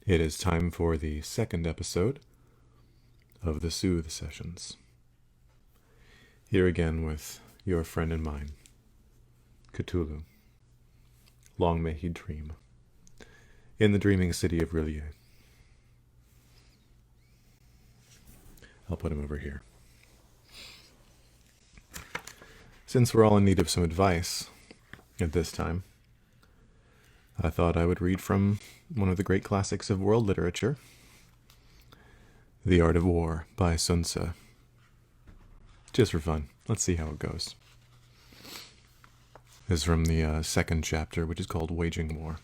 It is time for the second episode of the Soothe Sessions. Here again with your friend and mine, Cthulhu. Long may he dream. In the dreaming city of Rillier. I'll put him over here. Since we're all in need of some advice at this time, I thought I would read from one of the great classics of world literature, The Art of War by Sun Tzu. Just for fun. Let's see how it goes. This is from the second chapter, which is called Waging War.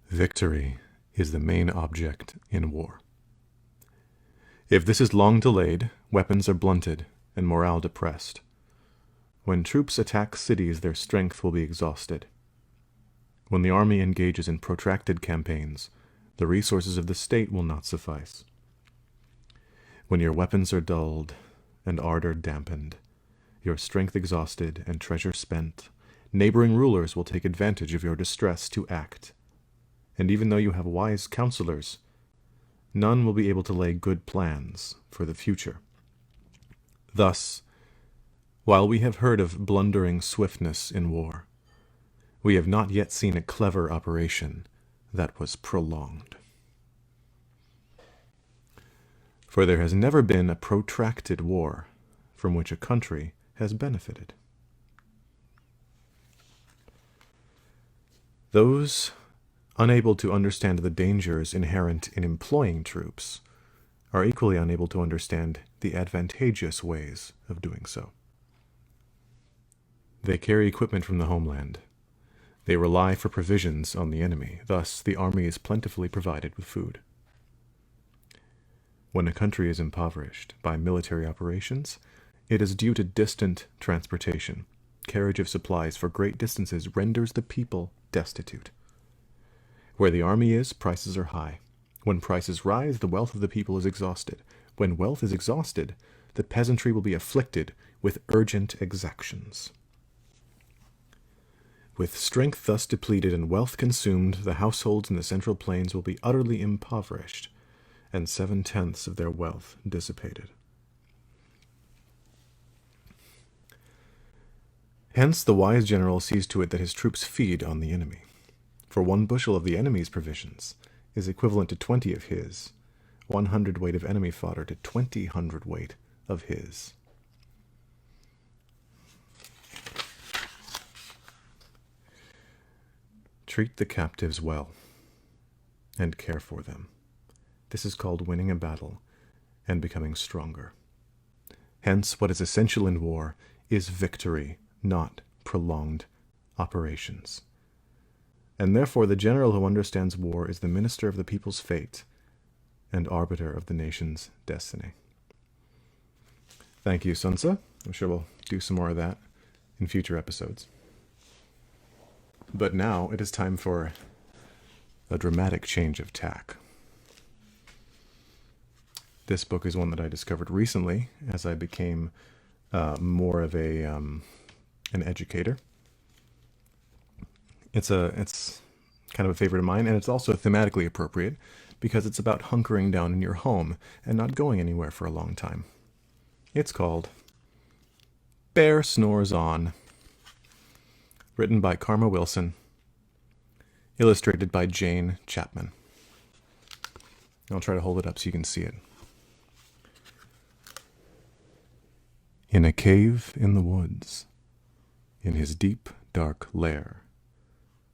Victory is the main object in war. If this is long delayed, weapons are blunted and morale depressed. When troops attack cities, their strength will be exhausted. When the army engages in protracted campaigns, the resources of the state will not suffice. When your weapons are dulled and ardor dampened, your strength exhausted and treasure spent, neighboring rulers will take advantage of your distress to act. And even though you have wise counselors, none will be able to lay good plans for the future. Thus, while we have heard of blundering swiftness in war, we have not yet seen a clever operation that was prolonged. For there has never been a protracted war from which a country has benefited. Those unable to understand the dangers inherent in employing troops are equally unable to understand the advantageous ways of doing so. They carry equipment from the homeland. They rely for provisions on the enemy. Thus, the army is plentifully provided with food. When a country is impoverished by military operations, it is due to distant transportation. Carriage of supplies for great distances renders the people destitute. Where the army is, prices are high. When prices rise, the wealth of the people is exhausted. When wealth is exhausted, the peasantry will be afflicted with urgent exactions. With strength thus depleted and wealth consumed, the households in the Central Plains will be utterly impoverished, and 7/10 of their wealth dissipated. Hence the wise general sees to it that his troops feed on the enemy. For 1 bushel of the enemy's provisions is equivalent to 20 of his, 100 weight of enemy fodder to 20 hundredweight of his. Treat the captives well, and care for them. This is called winning a battle and becoming stronger. Hence, what is essential in war is victory, not prolonged operations. And therefore the general who understands war is the minister of the people's fate and arbiter of the nation's destiny. Thank you, Sun Tzu. I'm sure we'll do some more of that in future episodes. But now it is time for a dramatic change of tack. This book is one that I discovered recently as I became more of an educator. It's kind of a favorite of mine, and it's also thematically appropriate because it's about hunkering down in your home and not going anywhere for a long time. It's called Bear Snores On, written by Karma Wilson, illustrated by Jane Chapman. I'll try to hold it up so you can see it. In a cave in the woods, in his deep, dark lair,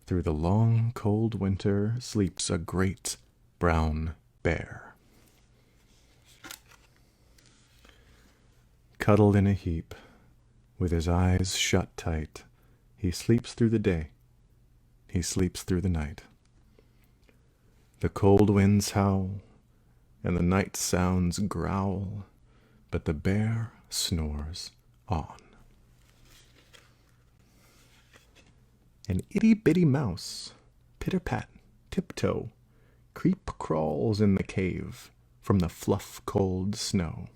through the long, cold winter sleeps a great brown bear. Cuddled in a heap, with his eyes shut tight, he sleeps through the day, he sleeps through the night. The cold winds howl, and the night sounds growl, but the bear snores on. An itty-bitty mouse, pitter-pat, tiptoe, creep-crawls in the cave from the fluff-cold snow.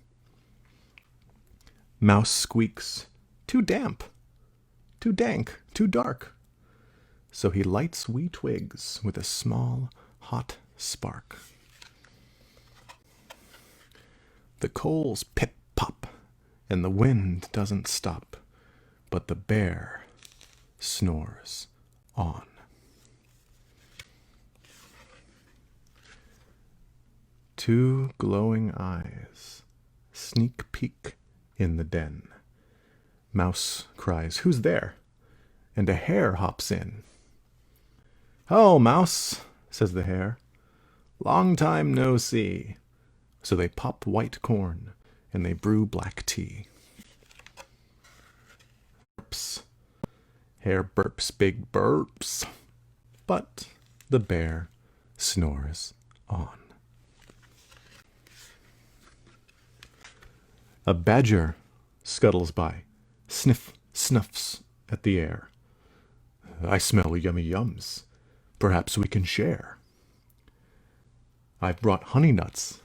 Mouse squeaks, too damp, too dank, too dark. So he lights wee twigs with a small, hot spark. The coals pip-pop, and the wind doesn't stop, but the bear snores on. Two glowing eyes sneak peek in the den. Mouse cries, "Who's there?" And a hare hops in. "Oh, Mouse," says the hare, "long time no see." So they pop white corn and they brew black tea. Burps. Hare burps big burps, but the bear snores on. A badger scuttles by, sniff, snuffs at the air. "I smell yummy yums. Perhaps we can share." "I've brought honey nuts,"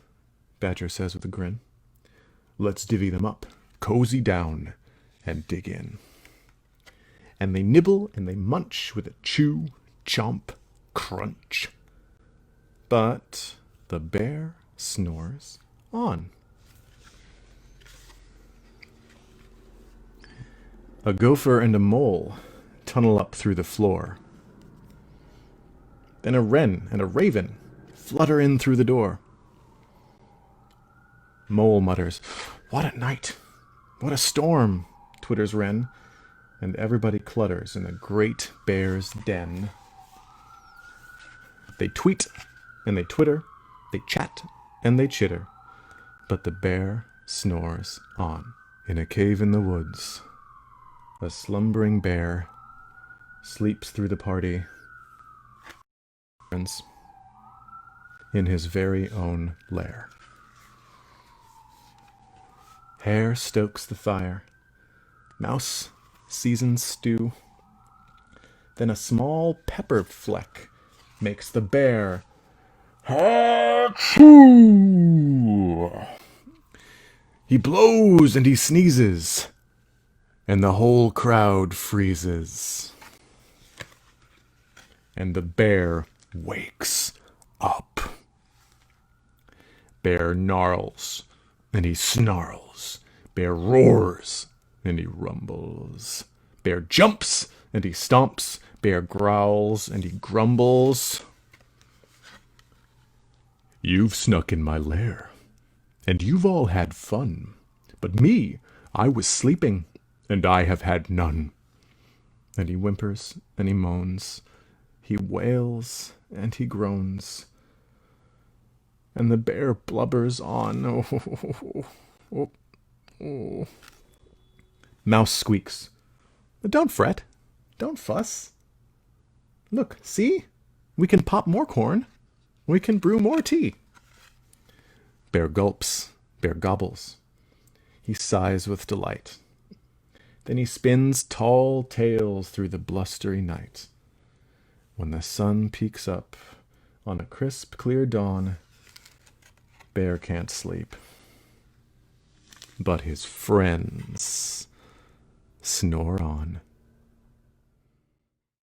Badger says with a grin. "Let's divvy them up, cozy down, and dig in." And they nibble and they munch with a chew, chomp, crunch. But the bear snores on. A gopher and a mole tunnel up through the floor. Then a wren and a raven flutter in through the door. Mole mutters, "What a night! What a storm!" twitters wren, and everybody clutters in the great bear's den. They tweet and they twitter, they chat and they chitter, but the bear snores on. In a cave in the woods, a slumbering bear sleeps through the party in his very own lair. Hare stokes the fire, mouse seasons stew, then a small pepper fleck makes the bear Achoo! He blows and he sneezes, and the whole crowd freezes. And the bear wakes up. Bear gnarls and he snarls. Bear roars and he rumbles. Bear jumps and he stomps. Bear growls and he grumbles. "You've snuck in my lair, and you've all had fun. But me, I was sleeping, and I have had none." And he whimpers and he moans. He wails and he groans. And the bear blubbers on. Oh. Mouse squeaks, "Don't fret. Don't fuss. Look, see? We can pop more corn. We can brew more tea." Bear gulps. Bear gobbles. He sighs with delight. Then he spins tall tales through the blustery night. When the sun peeks up on a crisp, clear dawn, Bear can't sleep. But his friends snore on.